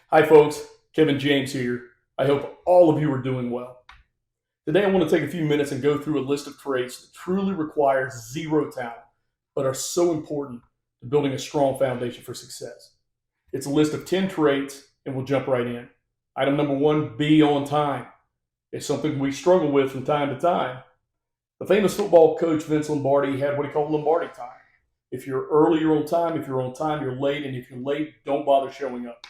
Hi, folks. Kevin James here. I hope all of you are doing well. Today, I want to take a few minutes and go through a list of traits that truly require zero talent, but are so important to building a strong foundation for success. It's a list of 10 traits, and we'll jump right in. Item number one, be on time. It's something we struggle with from time to time. The famous football coach Vince Lombardi had what he called Lombardi Time. If you're early, you're on time. If you're on time, you're late. And if you're late, don't bother showing up.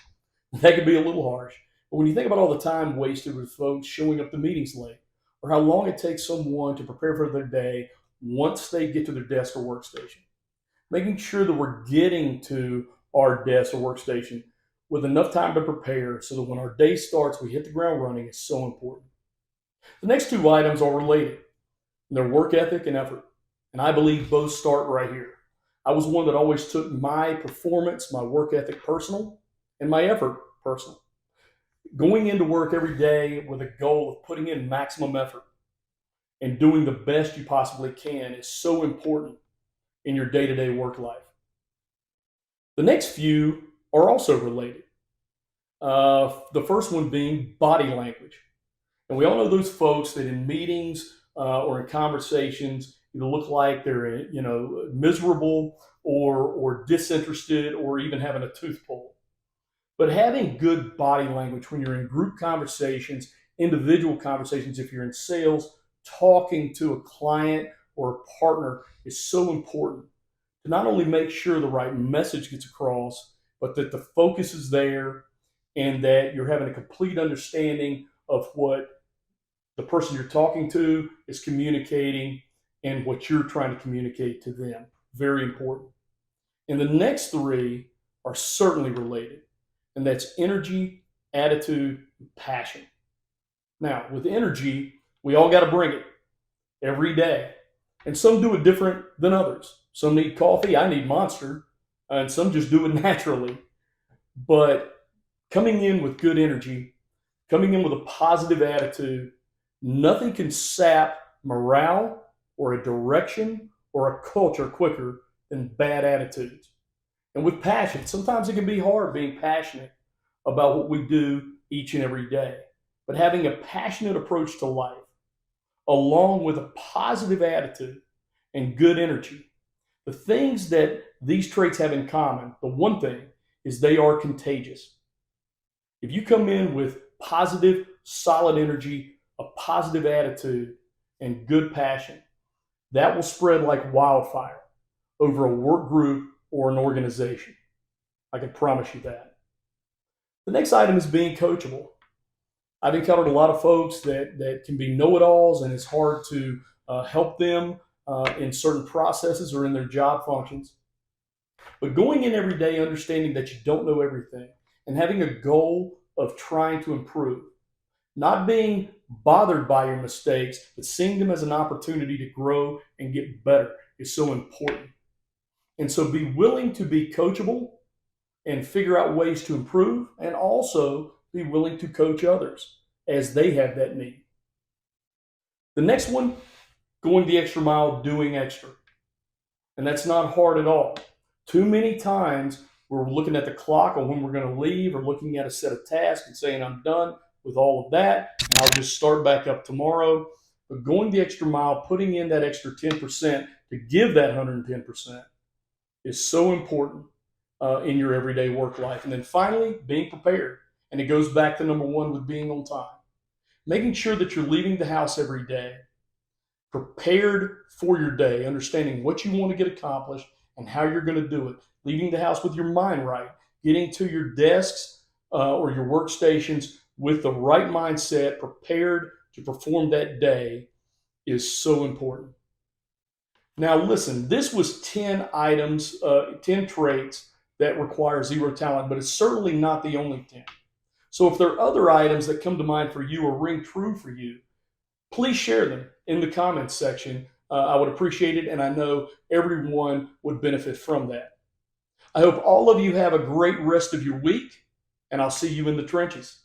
That could be a little harsh. But when you think about all the time wasted with folks showing up to meetings late, or how long it takes someone to prepare for their day once they get to their desk or workstation, making sure that we're getting to our desk or workstation with enough time to prepare so that when our day starts, we hit the ground running is so important. The next two items are related. Their work ethic and effort. And I believe both start right here. I was one that always took my performance, my work ethic personal, and my effort personal. Going into work every day with a goal of putting in maximum effort and doing the best you possibly can is so important in your day to day work life. The next few are also related. The first one being body language. And we all know those folks that in meetings or in conversations either look like they're miserable or disinterested or even having a tooth pulled. But having good body language when you're in group conversations, individual conversations, if you're in sales, talking to a client or a partner is so important to not only make sure the right message gets across, but that the focus is there and that you're having a complete understanding of what the person you're talking to is communicating and what you're trying to communicate to them. Very important. And the next three are certainly related, and that's energy, attitude, and passion. Now, with energy, we all got to bring it every day. And some do it different than others. Some need coffee, I need Monster, and some just do it naturally. But coming in with good energy, coming in with a positive attitude, nothing can sap morale or a direction or a culture quicker than bad attitudes. And with passion, sometimes it can be hard being passionate about what we do each and every day. But having a passionate approach to life, along with a positive attitude and good energy, the things that these traits have in common, the one thing is they are contagious. If you come in with positive, solid energy, a positive attitude, and good passion, that will spread like wildfire over a work group or an organization. I can promise you that. The next item is being coachable. I've encountered a lot of folks that can be know-it-alls, and it's hard to help them in certain processes or in their job functions. But going in every day understanding that you don't know everything and having a goal of trying to improve, not being bothered by your mistakes, but seeing them as an opportunity to grow and get better is so important. And so be willing to be coachable and figure out ways to improve, and also be willing to coach others as they have that need. The next one, going the extra mile, doing extra. And that's not hard at all. Too many times we're looking at the clock on when we're going to leave or looking at a set of tasks and saying, I'm done with all of that, and I'll just start back up tomorrow. But going the extra mile, putting in that extra 10% to give that 110% is so important in your everyday work life. And then finally, being prepared. And it goes back to number one with being on time. Making sure that you're leaving the house every day prepared for your day, understanding what you want to get accomplished and how you're going to do it. Leaving the house with your mind right, getting to your desks or your workstations with the right mindset, prepared to perform that day is so important. Now, listen, this was 10 items, 10 traits that require zero talent, but it's certainly not the only 10. So if there are other items that come to mind for you or ring true for you, please share them in the comments section. I would appreciate it, and I know everyone would benefit from that. I hope all of you have a great rest of your week, and I'll see you in the trenches.